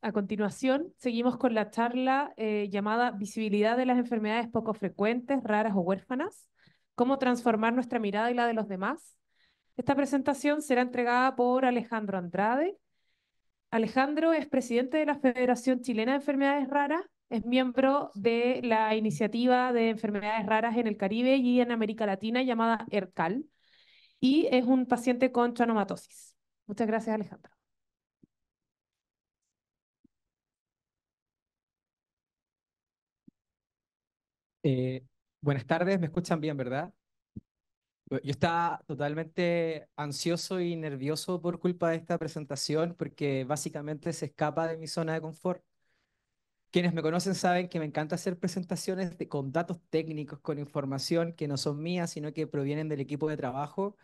A continuación, seguimos con la charla llamada Visibilidad de las enfermedades poco frecuentes, raras o huérfanas, cómo transformar nuestra mirada y la de los demás. Esta presentación será entregada por Alejandro Andrade. Alejandro es presidente de la Federación Chilena de Enfermedades Raras, es miembro de la iniciativa de enfermedades raras en el Caribe y en América Latina llamada ERCAL, y es un paciente con schwannomatosis. Muchas gracias, Alejandro. Eh, Buenas tardes, me escuchan bien, ¿verdad? Yo estaba totalmente ansioso y nervioso por culpa de esta presentación porque básicamente se escapa de mi zona de confort. Quienes me conocen saben que me encanta hacer presentaciones con datos técnicos, con información que no son mías, sino que provienen del equipo de trabajo.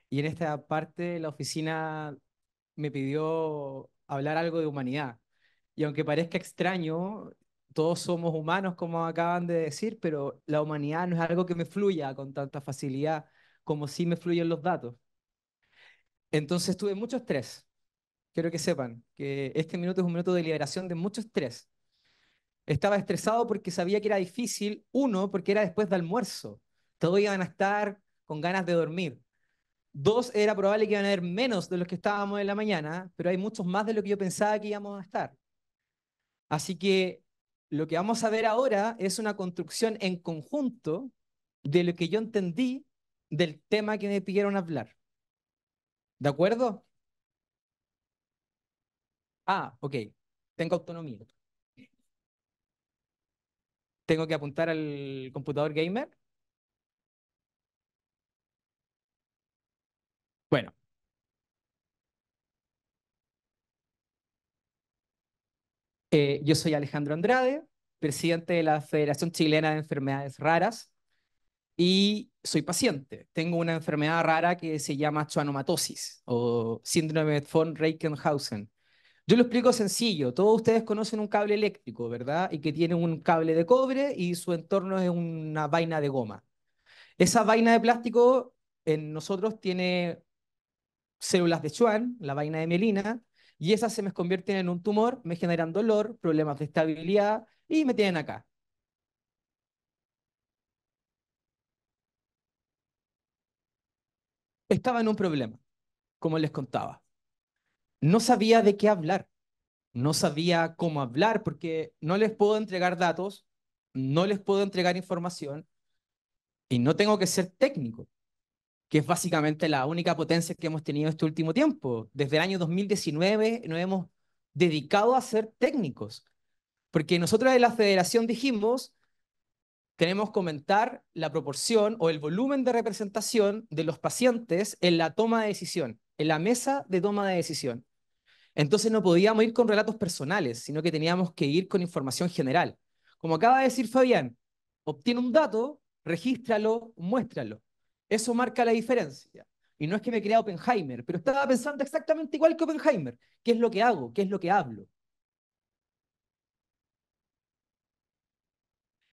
Y en esta parte la oficina me pidió hablar algo de humanidad. Y aunque parezca extraño, todos somos humanos, como acaban de decir, pero la humanidad no es algo que me fluya con tanta facilidad como sí me fluyen los datos. Entonces tuve mucho estrés. Quiero que sepan que este minuto es un minuto de liberación de mucho estrés. Estaba estresado porque sabía que era difícil, uno, porque era después de almuerzo. Todos iban a estar con ganas de dormir. Dos, era probable que iban a haber menos de los que estábamos en la mañana, pero hay muchos más de lo que yo pensaba que íbamos a estar. Así que lo que vamos a ver ahora es una construcción en conjunto de lo que yo entendí del tema que me pidieron hablar. ¿De acuerdo? Ah, ok. Tengo autonomía. Tengo que apuntar al computador gamer. Bueno, yo soy Alejandro Andrade, presidente de la Federación Chilena de Enfermedades Raras y soy paciente. Tengo una enfermedad rara que se llama schwannomatosis o síndrome von Reichenhausen. Yo lo explico sencillo. Todos ustedes conocen un cable eléctrico, ¿verdad? Y que tiene un cable de cobre y su entorno es una vaina de goma. Esa vaina de plástico en nosotros tiene células de Schwann, la vaina de mielina, y esas se me convierten en un tumor, me generan dolor, problemas de estabilidad y me tienen acá. Estaba en un problema, como les contaba. No sabía de qué hablar, no sabía cómo hablar porque no les puedo entregar datos, no les puedo entregar información y no tengo que ser técnico, que es básicamente la única potencia que hemos tenido este último tiempo. Desde el año 2019 nos hemos dedicado a ser técnicos, porque nosotros en la federación dijimos, tenemos que comentar la proporción o el volumen de representación de los pacientes en la toma de decisión, en la mesa de toma de decisión. Entonces no podíamos ir con relatos personales, sino que teníamos que ir con información general. Como acaba de decir Fabián, obtiene un dato, regístralo, muéstralo. Eso marca la diferencia. Y no es que me crea Oppenheimer, pero estaba pensando exactamente igual que Oppenheimer. ¿Qué es lo que hago? ¿Qué es lo que hablo?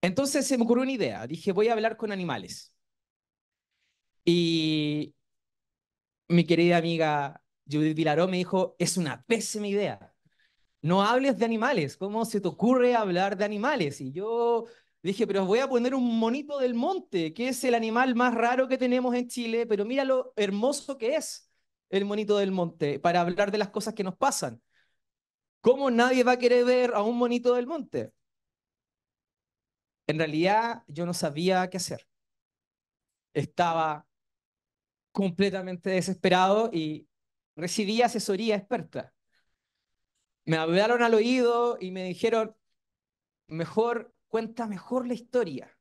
Entonces se me ocurrió una idea. Dije, voy a hablar con animales. Y mi querida amiga Judith Vilaró me dijo, es una pésima idea. No hables de animales, ¿cómo se te ocurre hablar de animales? Y yo dije, pero voy a poner un monito del monte, que es el animal más raro que tenemos en Chile, pero mira lo hermoso que es el monito del monte para hablar de las cosas que nos pasan. ¿Cómo nadie va a querer ver a un monito del monte? En realidad yo no sabía qué hacer. Estaba completamente desesperado y recibí asesoría experta. Me hablaron al oído y me dijeron, mejor, cuenta mejor la historia.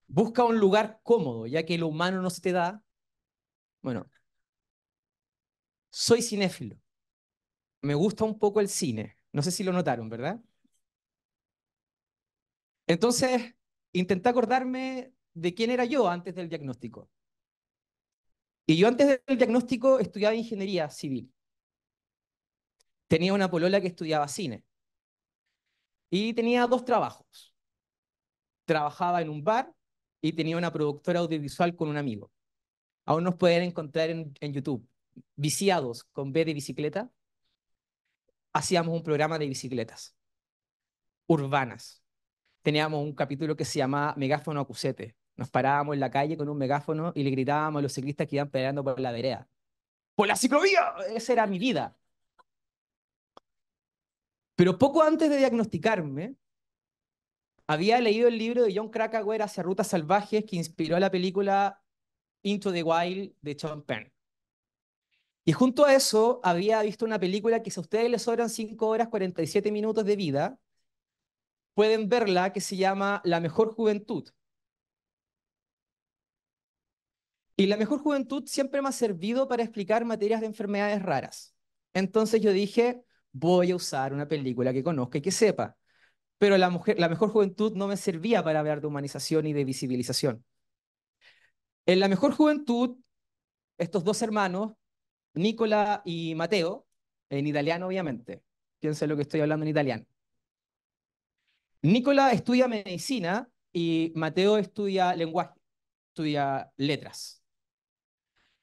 Busca un lugar cómodo, ya que lo humano no se te da. Bueno, soy cinéfilo. Me gusta un poco el cine. No sé si lo notaron, ¿verdad? Entonces, intenté acordarme de quién era yo antes del diagnóstico. Y yo antes del diagnóstico estudiaba ingeniería civil. Tenía una polola que estudiaba cine. Y tenía dos trabajos. Trabajaba en un bar y tenía una productora audiovisual con un amigo. Aún nos pueden encontrar en YouTube. Viciados, con B de bicicleta. hacíamos un programa de bicicletas urbanas. Teníamos un capítulo que se llamaba Megáfono Acusete. Nos parábamos en la calle con un megáfono y le gritábamos a los ciclistas que iban peleando por la vereda. ¡Por la ciclovía! Esa era mi vida. Pero poco antes de diagnosticarme, había leído el libro de John Krakauer Hacia Rutas Salvajes que inspiró la película Into the Wild de Sean Penn. Y junto a eso había visto una película que si a ustedes les sobran 5 horas 47 minutos de vida, pueden verla, que se llama La Mejor Juventud. Y La Mejor Juventud siempre me ha servido para explicar materias de enfermedades raras. Entonces yo dije, voy a usar una película que conozca y que sepa. Pero La Mejor Juventud no me servía para hablar de humanización y de visibilización. En La Mejor Juventud, estos dos hermanos, Nicola y Mateo, en italiano obviamente, piensen lo que estoy hablando en italiano. Nicola estudia medicina y Mateo estudia lenguaje, estudia letras.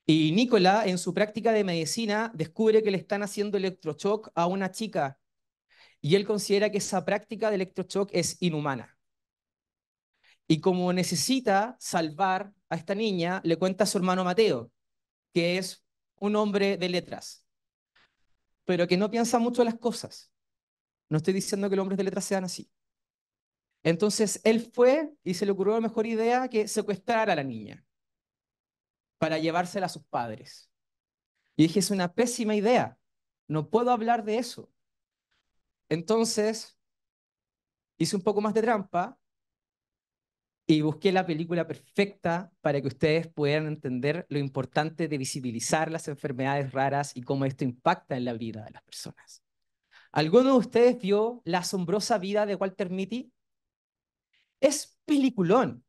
Y Nicola, en su práctica de medicina, descubre que le están haciendo electroshock a una chica y él considera que esa práctica de electroshock es inhumana. Y como necesita salvar a esta niña, le cuenta a su hermano Mateo, que es un hombre de letras, pero que no piensa mucho las cosas. No estoy diciendo que los hombres de letras sean así. Entonces él fue y se le ocurrió la mejor idea que secuestrar a la niña para llevársela a sus padres. Y dije, es una pésima idea, no puedo hablar de eso. Entonces hice un poco más de trampa y busqué la película perfecta para que ustedes puedan entender lo importante de visibilizar las enfermedades raras y cómo esto impacta en la vida de las personas. ¿Alguno de ustedes vio La asombrosa vida de Walter Mitty? Es peliculón,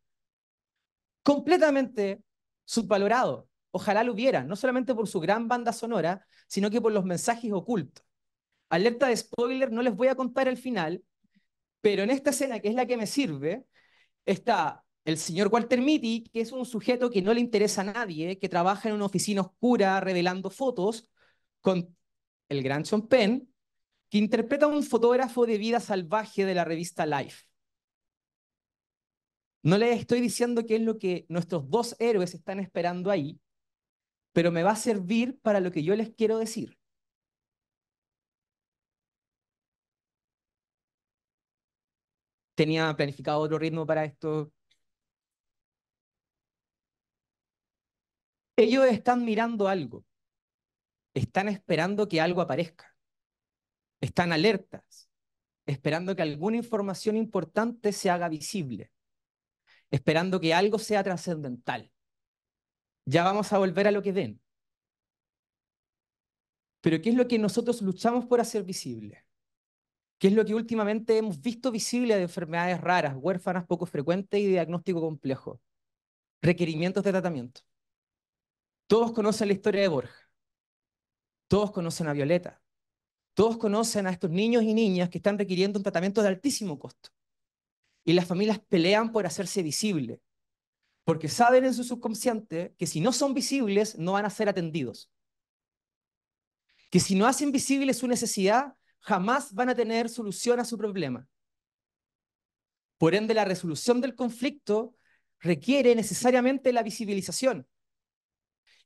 completamente subvalorado. Ojalá lo hubieran, no solamente por su gran banda sonora, sino que por los mensajes ocultos. Alerta de spoiler, no les voy a contar el final, pero en esta escena, que es la que me sirve, está el señor Walter Mitty, que es un sujeto que no le interesa a nadie, que trabaja en una oficina oscura revelando fotos, con el gran Sean Penn, que interpreta a un fotógrafo de vida salvaje de la revista Life. No les estoy diciendo qué es lo que nuestros dos héroes están esperando ahí, pero me va a servir para lo que yo les quiero decir. Tenía planificado otro ritmo para esto. Ellos están mirando algo, están esperando que algo aparezca, están alertas, esperando que alguna información importante se haga visible, esperando que algo sea trascendental. Ya vamos a volver a lo que ven. Pero ¿qué es lo que nosotros luchamos por hacer visible? ¿Qué es lo que últimamente hemos visto visible de enfermedades raras, huérfanas, poco frecuentes y de diagnóstico complejo? Requerimientos de tratamiento. Todos conocen la historia de Borja, todos conocen a Violeta, todos conocen a estos niños y niñas que están requiriendo un tratamiento de altísimo costo. Y las familias pelean por hacerse visible, porque saben en su subconsciente que si no son visibles no van a ser atendidos. Que si no hacen visible su necesidad, jamás van a tener solución a su problema. Por ende, la resolución del conflicto requiere necesariamente la visibilización.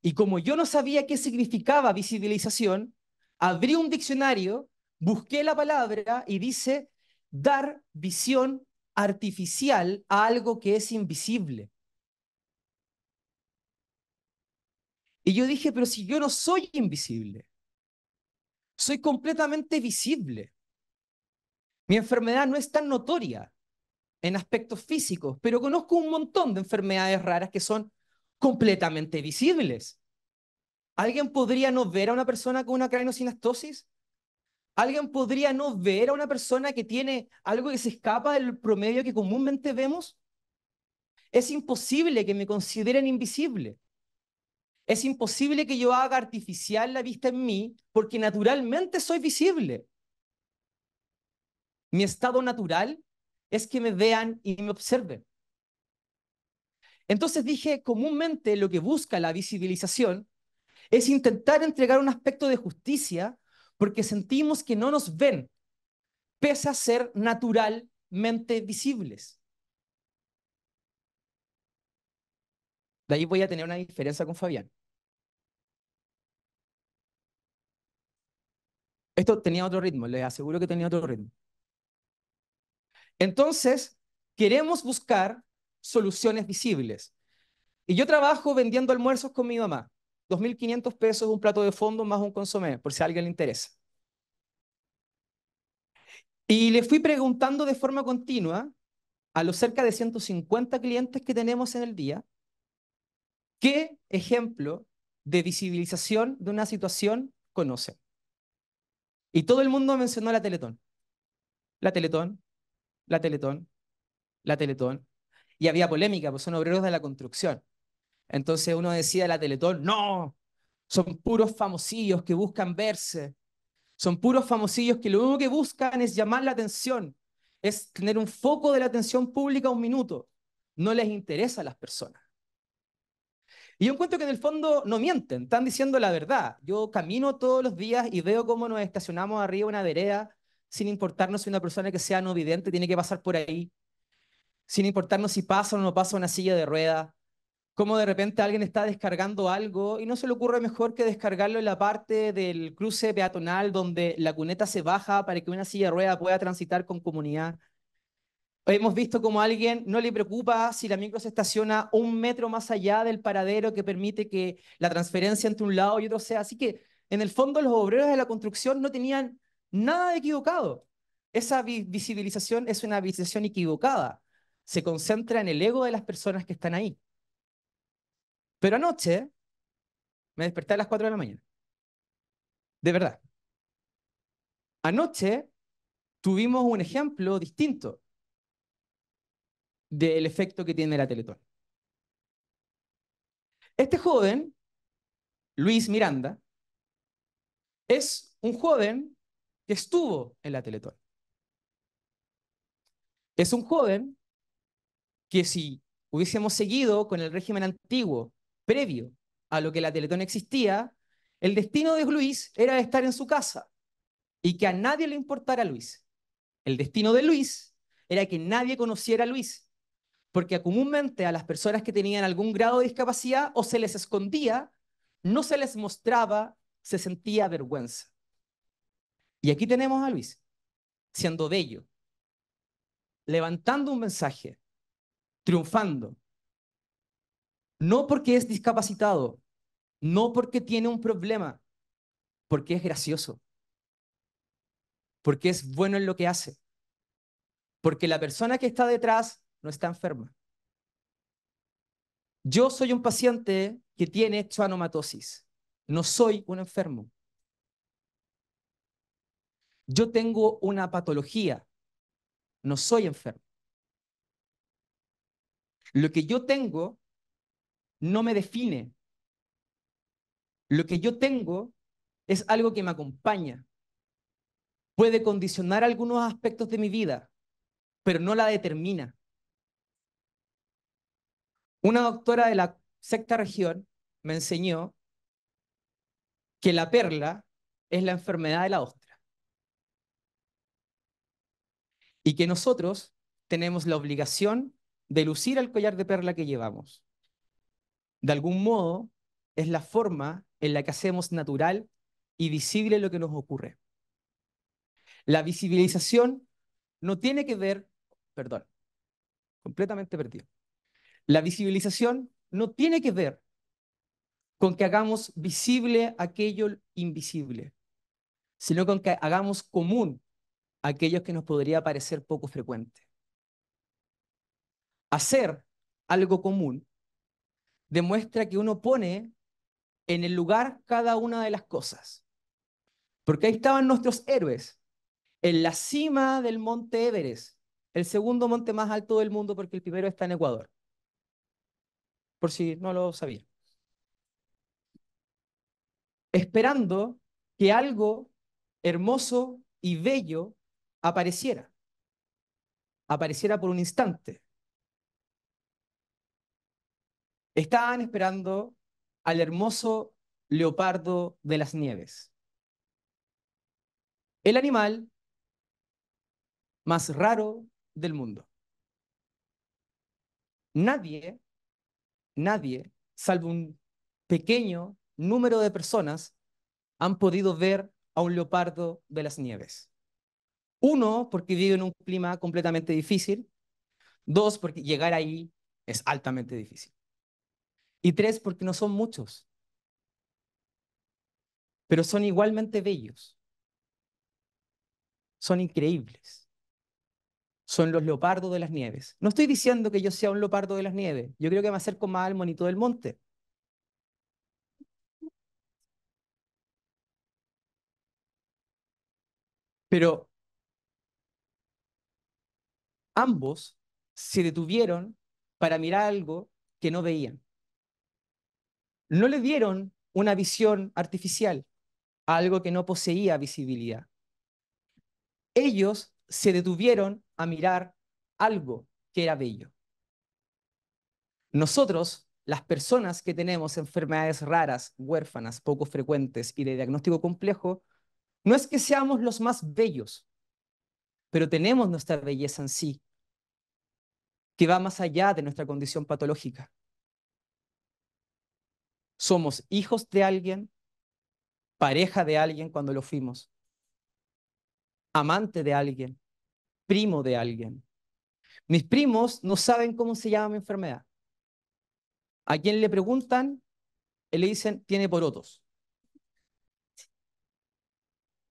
Y como yo no sabía qué significaba visibilización, abrí un diccionario, busqué la palabra y dice dar visión artificial a algo que es invisible. Y yo dije, pero si yo no soy invisible, soy completamente visible. Mi enfermedad no es tan notoria en aspectos físicos, pero conozco un montón de enfermedades raras que son completamente visibles. ¿Alguien podría no ver a una persona con una craneosinastosis? ¿Alguien podría no ver a una persona que tiene algo que se escapa del promedio que comúnmente vemos? Es imposible que me consideren invisible. Es imposible que yo haga artificial la vista en mí porque naturalmente soy visible. Mi estado natural es que me vean y me observen. Entonces dije, comúnmente lo que busca la visibilización es intentar entregar un aspecto de justicia porque sentimos que no nos ven, pese a ser naturalmente visibles. De ahí voy a tener una diferencia con Fabián. Esto tenía otro ritmo, les aseguro que tenía otro ritmo. Entonces, queremos buscar soluciones visibles. Y yo trabajo vendiendo almuerzos con mi mamá. 2.500 pesos un plato de fondo más un consomé, por si a alguien le interesa. Y le fui preguntando de forma continua a los cerca de 150 clientes que tenemos en el día, ¿qué ejemplo de visibilización de una situación conocen? Y todo el mundo mencionó la Teletón. La Teletón, la Teletón, la Teletón. Y había polémica, pues son obreros de la construcción. Entonces uno decía de la Teletón, no, son puros famosillos que buscan verse. Son puros famosillos que lo único que buscan es llamar la atención, es tener un foco de la atención pública un minuto. No les interesa a las personas. Y yo encuentro que en el fondo no mienten, están diciendo la verdad. Yo camino todos los días y veo cómo nos estacionamos arriba de una vereda, sin importarnos si una persona que sea no vidente tiene que pasar por ahí, sin importarnos si pasa o no pasa una silla de ruedas, cómo de repente alguien está descargando algo y no se le ocurre mejor que descargarlo en la parte del cruce peatonal donde la cuneta se baja para que una silla de ruedas pueda transitar con comunidad. Hemos visto cómo a alguien no le preocupa si la micro se estaciona 1 metro más allá del paradero que permite que la transferencia entre un lado y otro sea. Así que, en el fondo, los obreros de la construcción no tenían nada de equivocado. Esa visibilización es una visibilización equivocada. Se concentra en el ego de las personas que están ahí. Pero anoche me desperté a las 4 de la mañana. De verdad. Anoche tuvimos un ejemplo distinto del efecto que tiene la Teletón. Este joven, Luis Miranda, es un joven que estuvo en la Teletón. Es un joven que si hubiésemos seguido con el régimen antiguo, previo a lo que la Teletón existía, el destino de Luis era estar en su casa y que a nadie le importara a Luis. El destino de Luis era que nadie conociera a Luis, porque comúnmente a las personas que tenían algún grado de discapacidad o se les escondía, no se les mostraba, se sentía vergüenza. Y aquí tenemos a Luis, siendo bello, levantando un mensaje, triunfando, no porque es discapacitado, no porque tiene un problema, porque es gracioso, porque es bueno en lo que hace, porque la persona que está detrás no está enferma. Yo soy un paciente que tiene schwannomatosis, no soy un enfermo. Yo tengo una patología, no soy enfermo. Lo que yo tengo no me define. Lo que yo tengo es algo que me acompaña. Puede condicionar algunos aspectos de mi vida, pero no la determina. Una doctora de la sexta región me enseñó que la perla es la enfermedad de la ostra y que nosotros tenemos la obligación de lucir el collar de perla que llevamos. De algún modo, es la forma en la que hacemos natural y visible lo que nos ocurre. La visibilización no tiene que ver, perdón, completamente perdido. La visibilización no tiene que ver con que hagamos visible aquello invisible, sino con que hagamos común aquello que nos podría parecer poco frecuente. Hacer algo común demuestra que uno pone en el lugar cada una de las cosas. Porque ahí estaban nuestros héroes, en la cima del monte Everest, el segundo monte más alto del mundo porque el primero está en Ecuador, por si no lo sabía. Esperando que algo hermoso y bello apareciera, apareciera por un instante. Estaban esperando al hermoso leopardo de las nieves. el animal más raro del mundo. Nadie, nadie, salvo un pequeño número de personas, han podido ver a un leopardo de las nieves. Uno, porque vive en un clima completamente difícil. Dos, porque llegar ahí es altamente difícil. Y tres, porque no son muchos, pero son igualmente bellos. Son increíbles. Son los leopardos de las nieves. No estoy diciendo que yo sea un leopardo de las nieves. Yo creo que me acerco más al monito del monte. Pero ambos se detuvieron para mirar algo que no veían. No le dieron una visión artificial a algo que no poseía visibilidad. Ellos se detuvieron a mirar algo que era bello. Nosotros, las personas que tenemos enfermedades raras, huérfanas, poco frecuentes y de diagnóstico complejo, no es que seamos los más bellos, pero tenemos nuestra belleza en sí, que va más allá de nuestra condición patológica. Somos hijos de alguien, pareja de alguien cuando lo fuimos, amante de alguien, primo de alguien. Mis primos no saben cómo se llama mi enfermedad. A quien le preguntan, le dicen, tiene porotos.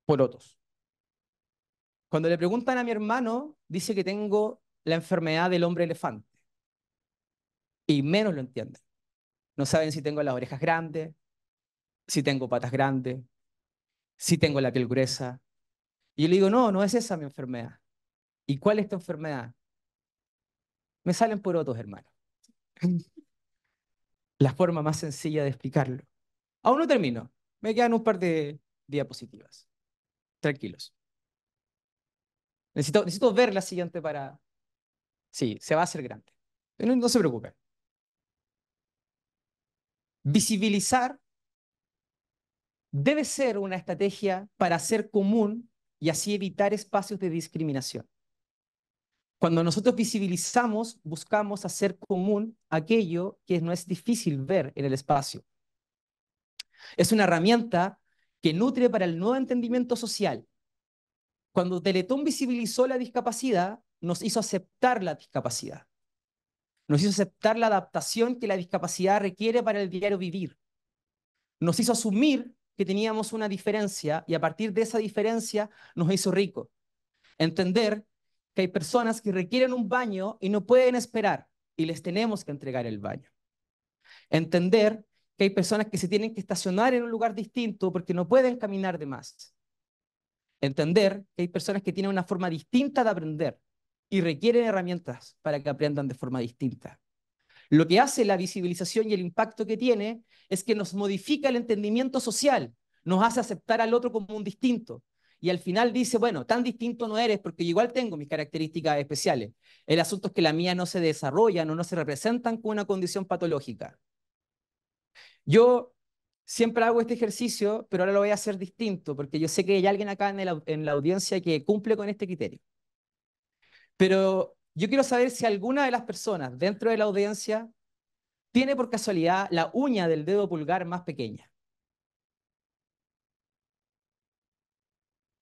Porotos. Cuando le preguntan a mi hermano, dice que tengo la enfermedad del hombre elefante. Y menos lo entienden. No saben si tengo las orejas grandes, si tengo patas grandes, si tengo la piel gruesa. Y yo le digo, no, no es esa mi enfermedad. ¿Y cuál es tu enfermedad? Me salen porotos, hermano. La forma más sencilla de explicarlo. Aún no termino. Me quedan un par de diapositivas. Tranquilos. Necesito ver la siguiente para... Sí, se va a hacer grande. No, no se preocupen. Visibilizar debe ser una estrategia para hacer común y así evitar espacios de discriminación. Cuando nosotros visibilizamos, buscamos hacer común aquello que no es difícil ver en el espacio. Es una herramienta que nutre para el nuevo entendimiento social. Cuando Teletón visibilizó la discapacidad, nos hizo aceptar la discapacidad. Nos hizo aceptar la adaptación que la discapacidad requiere para el diario vivir. Nos hizo asumir que teníamos una diferencia y a partir de esa diferencia nos hizo ricos. Entender que hay personas que requieren un baño y no pueden esperar y les tenemos que entregar el baño. Entender que hay personas que se tienen que estacionar en un lugar distinto porque no pueden caminar de más. Entender que hay personas que tienen una forma distinta de aprender y requieren herramientas para que aprendan de forma distinta. Lo que hace la visibilización y el impacto que tiene es que nos modifica el entendimiento social, nos hace aceptar al otro como un distinto. Y al final dice, bueno, tan distinto no eres porque yo igual tengo mis características especiales. El asunto es que las mías no se desarrollan o no se representan con una condición patológica. Yo siempre hago este ejercicio, pero ahora lo voy a hacer distinto porque yo sé que hay alguien acá en la audiencia que cumple con este criterio. Pero yo quiero saber si alguna de las personas dentro de la audiencia tiene por casualidad la uña del dedo pulgar más pequeña.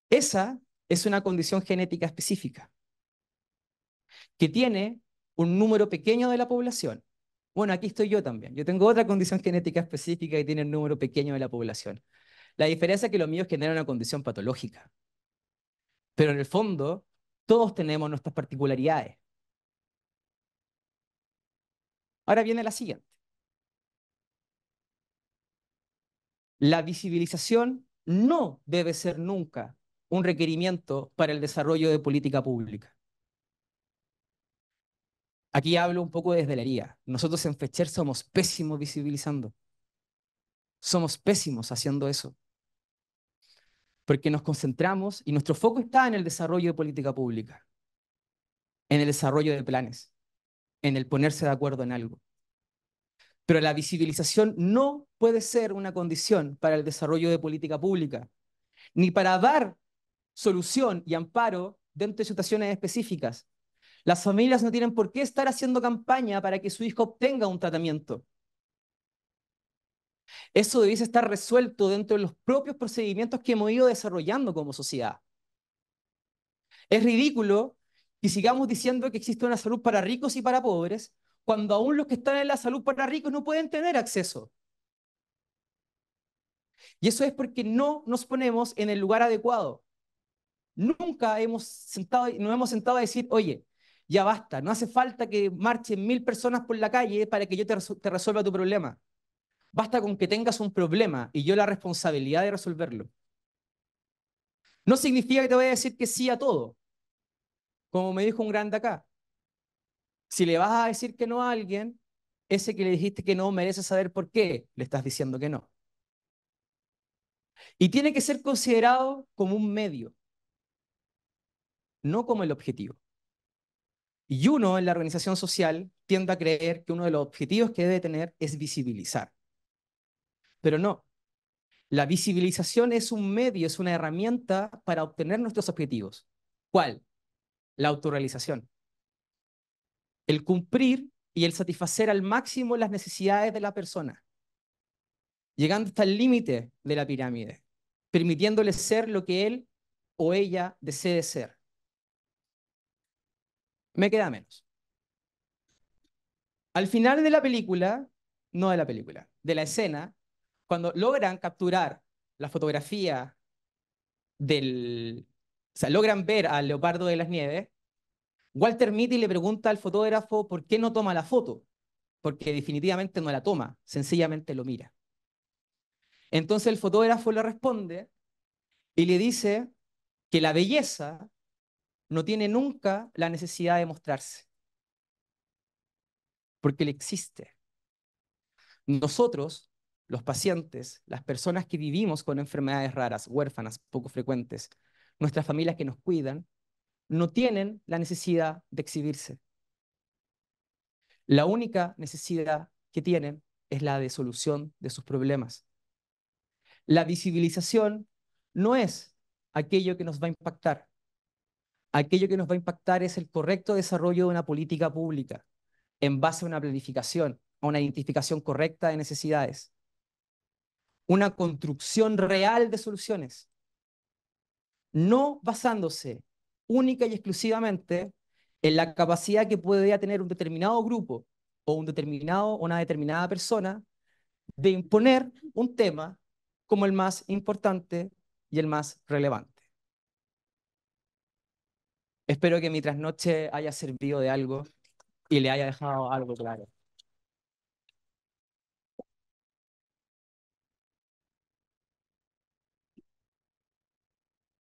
Esa es una condición genética específica que tiene un número pequeño de la población. Bueno, aquí estoy yo también. Yo tengo otra condición genética específica que tiene un número pequeño de la población. La diferencia es que los míos generan una condición patológica. Pero en el fondo, todos tenemos nuestras particularidades. Ahora viene la siguiente. La visibilización no debe ser nunca un requerimiento para el desarrollo de política pública. Aquí hablo un poco desde la herida. Nosotros en Fecher somos pésimos visibilizando. Somos pésimos haciendo eso. Porque nos concentramos y nuestro foco está en el desarrollo de política pública, en el desarrollo de planes, en el ponerse de acuerdo en algo. Pero la visibilización no puede ser una condición para el desarrollo de política pública, ni para dar solución y amparo dentro de situaciones específicas. Las familias no tienen por qué estar haciendo campaña para que su hijo obtenga un tratamiento. Eso debiese estar resuelto dentro de los propios procedimientos que hemos ido desarrollando como sociedad. Es ridículo que sigamos diciendo que existe una salud para ricos y para pobres, cuando aún los que están en la salud para ricos no pueden tener acceso. Y eso es porque no nos ponemos en el lugar adecuado. Nunca nos hemos sentado a decir, oye, ya basta, no hace falta que marchen 1000 personas por la calle para que yo te resuelva tu problema. Basta con que tengas un problema y yo la responsabilidad de resolverlo. No significa que te voy a decir que sí a todo, como me dijo un grande acá. Si le vas a decir que no a alguien, ese que le dijiste que no merece saber por qué le estás diciendo que no. Y tiene que ser considerado como un medio, no como el objetivo. Y uno en la organización social tiende a creer que uno de los objetivos que debe tener es visibilizar. Pero no, la visibilización es un medio, es una herramienta para obtener nuestros objetivos. ¿Cuál? La autorrealización. El cumplir y el satisfacer al máximo las necesidades de la persona, llegando hasta el límite de la pirámide, permitiéndole ser lo que él o ella desee ser. Me queda menos. Al final de la película, no de la película, de la escena, cuando logran capturar la fotografía del... O sea, logran ver al leopardo de las nieves, Walter Mitty le pregunta al fotógrafo por qué no toma la foto, porque definitivamente no la toma, sencillamente lo mira. Entonces el fotógrafo le responde y le dice que la belleza no tiene nunca la necesidad de mostrarse, porque le existe. Nosotros, los pacientes, las personas que vivimos con enfermedades raras, huérfanas, poco frecuentes, nuestras familias que nos cuidan, no tienen la necesidad de exhibirse. La única necesidad que tienen es la de solución de sus problemas. La visibilización no es aquello que nos va a impactar. Aquello que nos va a impactar es el correcto desarrollo de una política pública en base a una planificación, a una identificación correcta de necesidades, una construcción real de soluciones, no basándose única y exclusivamente en la capacidad que puede tener un determinado grupo o una determinada persona de imponer un tema como el más importante y el más relevante. Espero que mi trasnoche haya servido de algo y le haya dejado algo claro.